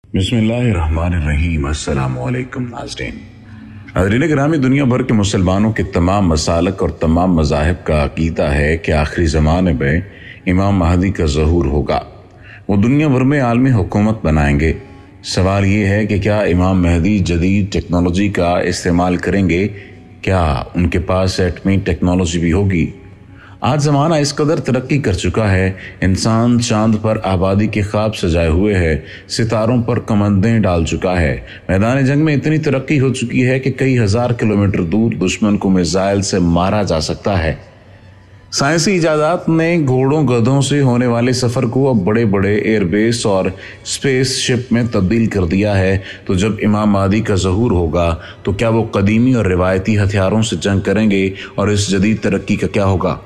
बिस्मिल्लाहिर्रहमानिर्रहीम। अस्सलामु अलैकुम नाज़रीन ग्रामी, दुनिया भर के मुसलमानों के तमाम मसालक और तमाम मज़ाहिब का अक़ीदा है कि आखिरी ज़माने में इमाम महदी का ज़हूर होगा। वो दुनिया भर में आलमी हुकूमत बनाएंगे। सवाल ये है कि क्या इमाम महदी जदीद टेक्नोलॉजी का इस्तेमाल करेंगे? क्या उनके पास एटमी टेक्नोलॉजी भी होगी? आज ज़माना इस कदर तरक्की कर चुका है, इंसान चांद पर आबादी के ख्वाब सजाए हुए है, सितारों पर कमंदें डाल चुका है। मैदान जंग में इतनी तरक्की हो चुकी है कि कई हज़ार किलोमीटर दूर दुश्मन को मिसाइल से मारा जा सकता है। साइंसी इजादात ने घोड़ों गधों से होने वाले सफ़र को अब बड़े बड़े एयरबेस और स्पेस शिप में तब्दील कर दिया है। तो जब इमाम महदी का ज़हूर होगा तो क्या वो कदीमी और रिवायती हथियारों से जंग करेंगे और इस जदीद तरक्की का क्या होगा?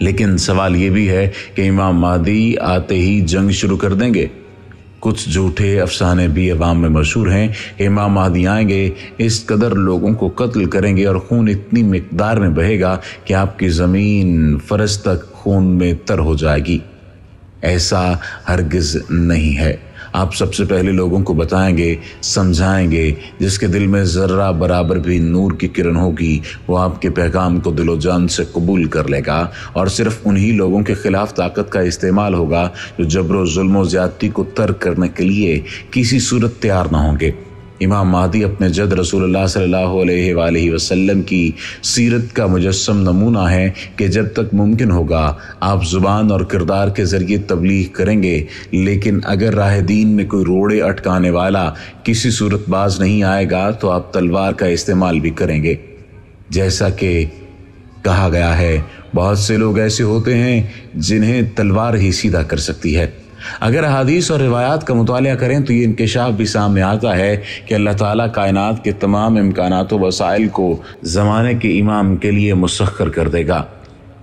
लेकिन सवाल ये भी है कि इमाम महदी आते ही जंग शुरू कर देंगे। कुछ झूठे अफसाने भी अवाम में मशहूर हैं कि इमाम महदी आएंगे, इस कदर लोगों को कत्ल करेंगे और खून इतनी मिकदार में बहेगा कि आपकी ज़मीन फ़रज़ तक खून में तर हो जाएगी। ऐसा हरगिज़ नहीं है। आप सबसे पहले लोगों को बताएंगे, समझाएंगे। जिसके दिल में ज़र्रा बराबर भी नूर की किरण होगी वो आपके पैगाम को दिलो जान से कबूल कर लेगा। और सिर्फ उन्हीं लोगों के खिलाफ ताकत का इस्तेमाल होगा जो जबरो जुल्म और ज़्यादती को तर्क करने के लिए किसी सूरत तैयार ना होंगे। इमाम महदी अपने जद रसूलुल्लाह सल्लल्लाहु अलैहि वसल्लम की सीरत का मुजस्सम नमूना है कि जब तक मुमकिन होगा आप ज़ुबान और किरदार के ज़रिए तबलीग करेंगे, लेकिन अगर राह दीन में कोई रोड़े अटकाने वाला किसी सूरत बाज नहीं आएगा तो आप तलवार का इस्तेमाल भी करेंगे। जैसा कि कहा गया है, बहुत से लोग ऐसे होते हैं जिन्हें तलवार ही सीधा कर सकती है। अगर हदीस और रिवायात का मुतालिया करें तो ये इंकशाफ भी सामने आता है कि अल्लाह ताला कायनात के तमाम इम्कानात व वसाइल को ज़माने के इमाम के लिए मुसख्खर कर देगा।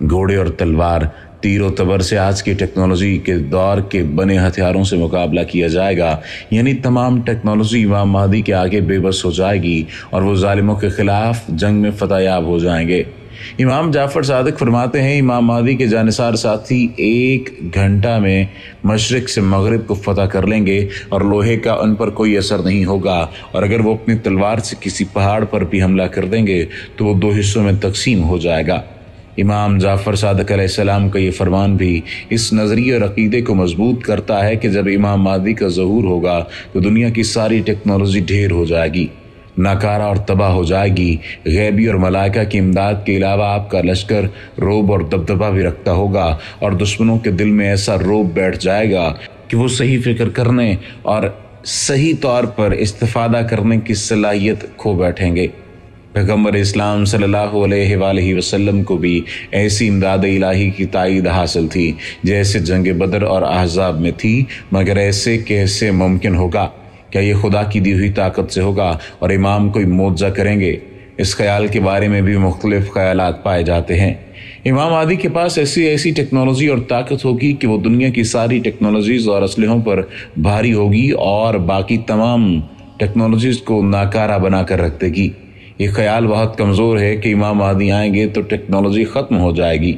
घोड़े और तलवार, तीर व तबर से आज की टेक्नोलॉजी के दौर के बने हथियारों से मुकाबला किया जाएगा। यानी तमाम टेक्नोलॉजी इमाम महदी के आगे बेबस हो जाएगी और वो जालिमों के खिलाफ जंग में फतहयाब हो जाएंगे। इमाम जाफ़र सादिक फरमाते हैं, इमाम महदी के जानिसार साथी 1 घंटा में मशरिक से मगरिब को फतह कर लेंगे और लोहे का उन पर कोई असर नहीं होगा। और अगर वो अपनी तलवार से किसी पहाड़ पर भी हमला कर देंगे तो वो 2 हिस्सों में तकसीम हो जाएगा। इमाम जाफ़र सादिक अलैहिस्सलाम का ये फरमान भी इस नज़रिए और अक़ीदे को मजबूत करता है कि जब इमाम महदी का ज़हूर होगा तो दुनिया की सारी टेक्नोलॉजी ढेर हो जाएगी, नाकारा और तबाह हो जाएगी। गैबी और मलाइका की इमदाद के अलावा आपका लश्कर रोब और दबदबा भी रखता होगा और दुश्मनों के दिल में ऐसा रोब बैठ जाएगा कि वो सही फिक्र करने और सही तौर पर इस्तिफादा करने की सलाहियत खो बैठेंगे। पैगम्बर इस्लाम सल्लल्लाहु अलैहि वसल्लम को भी ऐसी इमदाद इलाही की ताईद हासिल थी जैसे जंग बदर और अहज़ाब में थी, मगर ऐसे कैसे मुमकिन होगा? क्या ये खुदा की दी हुई ताकत से होगा और इमाम कोई मोजा करेंगे? इस ख्याल के बारे में भी मुख्तलिफ ख्यालात पाए जाते हैं। इमाम महदी के पास ऐसी टेक्नोलॉजी और ताकत होगी कि वो दुनिया की सारी टेक्नोलॉजीज़ और असलहों पर भारी होगी और बाकी तमाम टेक्नोलॉजीज़ को नाकारा बना कर रख देगी। ये ख्याल बहुत कमज़ोर है कि इमाम महदी आएंगे तो टेक्नोलॉजी ख़त्म हो जाएगी।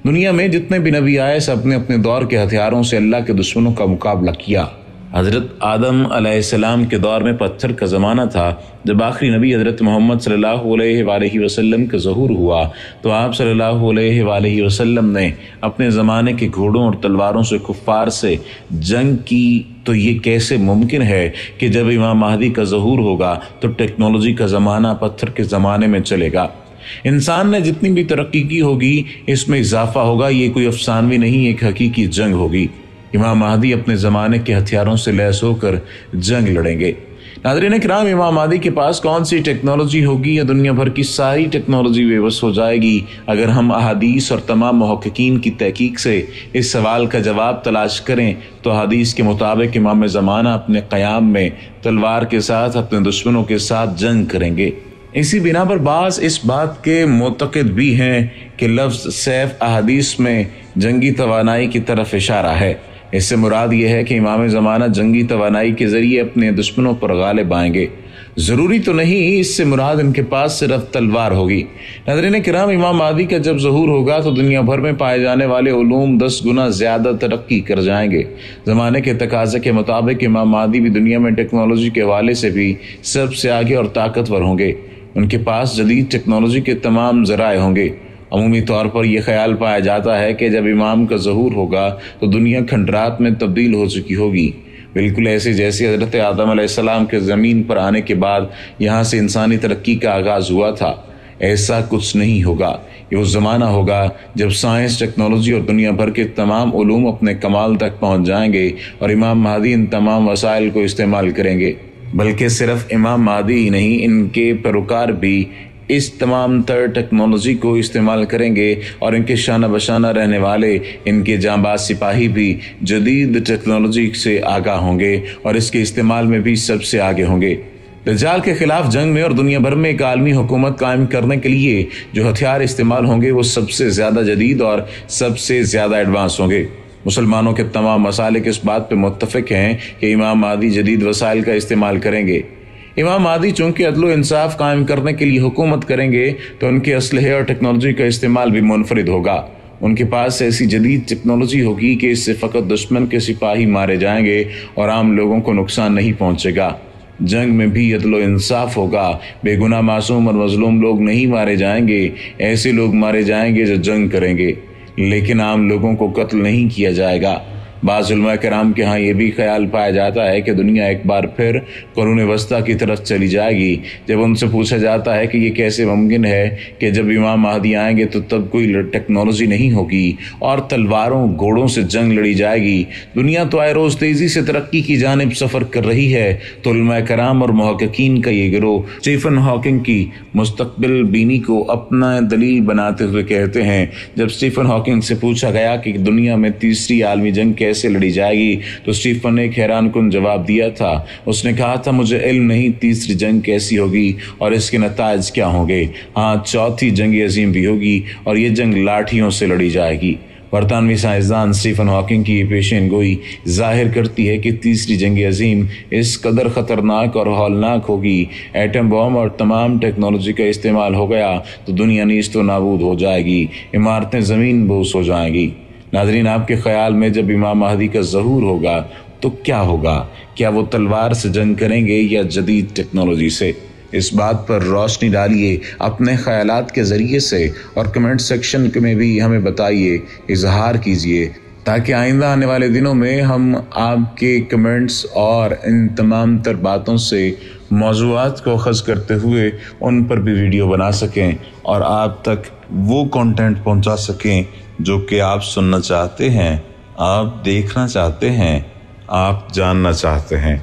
दुनिया में जितने भी नबी आए सब ने अपने दौर के हथियारों से अल्लाह के दुश्मनों का मुकाबला किया। हज़रत आदम अलैहिस्सलाम के दौर में पत्थर का ज़माना था। जब आखिरी नबी हज़रत मोहम्मद सल्लल्लाहु अलैहि वसल्लम का ज़हूर हुआ तो आप सल्लल्लाहु अलैहि वसल्लम ने अपने ज़माने के घोड़ों और तलवारों से कुफ़ार से जंग की। तो ये कैसे मुमकिन है कि जब इमाम महदी का ज़हूर होगा तो टेक्नोलॉजी का ज़माना पत्थर के ज़माने में चलेगा? इंसान ने जितनी भी तरक्की की होगी इसमें इजाफा होगा। ये कोई अफसानवी नहीं, एक हकीकी जंग होगी। इमाम महदी अपने ज़माने के हथियारों से लैस होकर जंग लड़ेंगे। नाज़रीन किराम, इमाम महदी के पास कौन सी टेक्नोलॉजी होगी या दुनिया भर की सारी टेक्नोलॉजी बेबस हो जाएगी? अगर हम अहादीस और तमाम मुहक्किकीन की तहकीक से इस सवाल का जवाब तलाश करें तो हदीस के मुताबिक इमाम ज़माना अपने क़याम में तलवार के साथ अपने दुश्मनों के साथ जंग करेंगे। इसी बिना पर बाज़ इस बात के मुतक़िद भी हैं कि लफ्ज़ सैफ अहादीस में जंगी तवानाई की तरफ इशारा है। इससे मुराद ये है कि इमाम ज़माना जंगी तवानाई के ज़रिए अपने दुश्मनों पर गालिब आएंगे। ज़रूरी तो नहीं इससे मुराद इनके पास सिर्फ तलवार होगी। नाज़रीन किराम, इमाम महदी का जब ज़हूर होगा तो दुनिया भर में पाए जाने वाले उलूम 10 गुना ज़्यादा तरक्की कर जाएंगे। ज़माने के तकाज़े के मुताबिक इमाम महदी भी दुनिया में टेक्नोलॉजी के हवाले से भी सबसे आगे और ताकतवर होंगे। उनके पास जदीद टेक्नोलॉजी के तमाम ज़राए होंगे। अमूमी तौर पर यह ख्याल पाया जाता है कि जब इमाम का ज़हूर होगा तो दुनिया खंडरात में तब्दील हो चुकी होगी, बिल्कुल ऐसे जैसे हज़रत आदम अलैहिस्सलाम के ज़मीन पर आने के बाद यहाँ से इंसानी तरक्की का आगाज़ हुआ था। ऐसा कुछ नहीं होगा। ये वो ज़माना होगा जब साइंस, टेक्नोलॉजी और दुनिया भर के तमाम उलूम अपने कमाल तक पहुँच जाएंगे और इमाम महदी इन तमाम वसाइल को इस्तेमाल करेंगे। बल्कि सिर्फ इमाम महदी ही नहीं, इनके पैरोकार भी इस तमाम तर टेक्नोलॉजी को इस्तेमाल करेंगे और इनके शाना बशाना रहने वाले इनके जांबाज सिपाही भी जदीद टेक्नोलॉजी से आगाह होंगे और इसके इस्तेमाल में भी सबसे आगे होंगे। दज्जाल के खिलाफ जंग में और दुनिया भर में एक आलमी हुकूमत कायम करने के लिए जो हथियार इस्तेमाल होंगे वो सबसे ज़्यादा जदीद और सबसे ज़्यादा एडवांस होंगे। मुसलमानों के तमाम मसालिक इस बात पर मुत्तफिक हैं कि इमाम महदी जदीद वसाइल का इस्तेमाल करेंगे। इमाम महदी चूंकि अदल व इंसाफ कायम करने के लिए हुकूमत करेंगे तो उनके असलहे और टेक्नोलॉजी का इस्तेमाल भी मुनफरिद होगा। उनके पास ऐसी जदीद टेक्नोलॉजी होगी कि इससे फ़कत दुश्मन के सिपाही मारे जाएंगे और आम लोगों को नुकसान नहीं पहुंचेगा। जंग में भी अदल व इंसाफ होगा। बेगुनाह मासूम और मजलूम लोग नहीं मारे जाएंगे। ऐसे लोग मारे जाएंगे जो जंग करेंगे, लेकिन आम लोगों को कत्ल नहीं किया जाएगा। बाज़ उलमा किराम के यहाँ ये भी ख्याल पाया जाता है कि दुनिया एक बार फिर कुरून वस्ता की तरफ चली जाएगी। जब उनसे पूछा जाता है कि ये कैसे मुमकिन है कि जब इमाम महदी आएंगे तो तब कोई टेक्नोलॉजी नहीं होगी और तलवारों घोड़ों से जंग लड़ी जाएगी। दुनिया तो आए रोज़ तेज़ी से तरक्की की जानिब सफ़र कर रही है। तो उलमा किराम और मुहक्किकीन का ये गिरोह स्टीफन हॉकिंग की मुस्तक़बिल बीनी को अपना दलील बनाते हुए कहते हैं, जब स्टीफन हॉकिंग से पूछा गया कि दुनिया में तीसरी आलमी जंग कैसे लड़ी जाएगी तो स्टीफन ने एक हैरानकुन जवाब दिया था। उसने कहा था, मुझे इल्म नहीं तीसरी जंग कैसी होगी और इसके नताइज क्या होंगे। हाँ, चौथी जंग अजीम भी होगी और ये जंग लाठियों से लड़ी जाएगी। बरतानवी साइंसदान स्टीफन हॉकिंग की पेशन गोई जाहिर करती है कि तीसरी जंग अजीम इस कदर ख़तरनाक और हौलनाक होगी, एटम बम और तमाम टेक्नोलॉजी का इस्तेमाल हो गया तो दुनिया नीस्त व नाबूद हो जाएगी, इमारतें ज़मीन बोस हो जाएंगी। नाज़रीन, आपके ख्याल में जब इमाम महदी का ज़हूर होगा तो क्या होगा? क्या वो तलवार से जंग करेंगे या जदीद टेक्नोलॉजी से? इस बात पर रोशनी डालिए अपने ख्यालात के ज़रिए से और कमेंट सेक्शन में भी हमें बताइए, इजहार कीजिए, ताकि आइंदा आने वाले दिनों में हम आपके कमेंट्स और इन तमाम तर बातों से मौज़ूआत को अख़ज़ करते हुए उन पर भी वीडियो बना सकें और आप तक वो कंटेंट पहुंचा सकें जो कि आप सुनना चाहते हैं, आप देखना चाहते हैं, आप जानना चाहते हैं।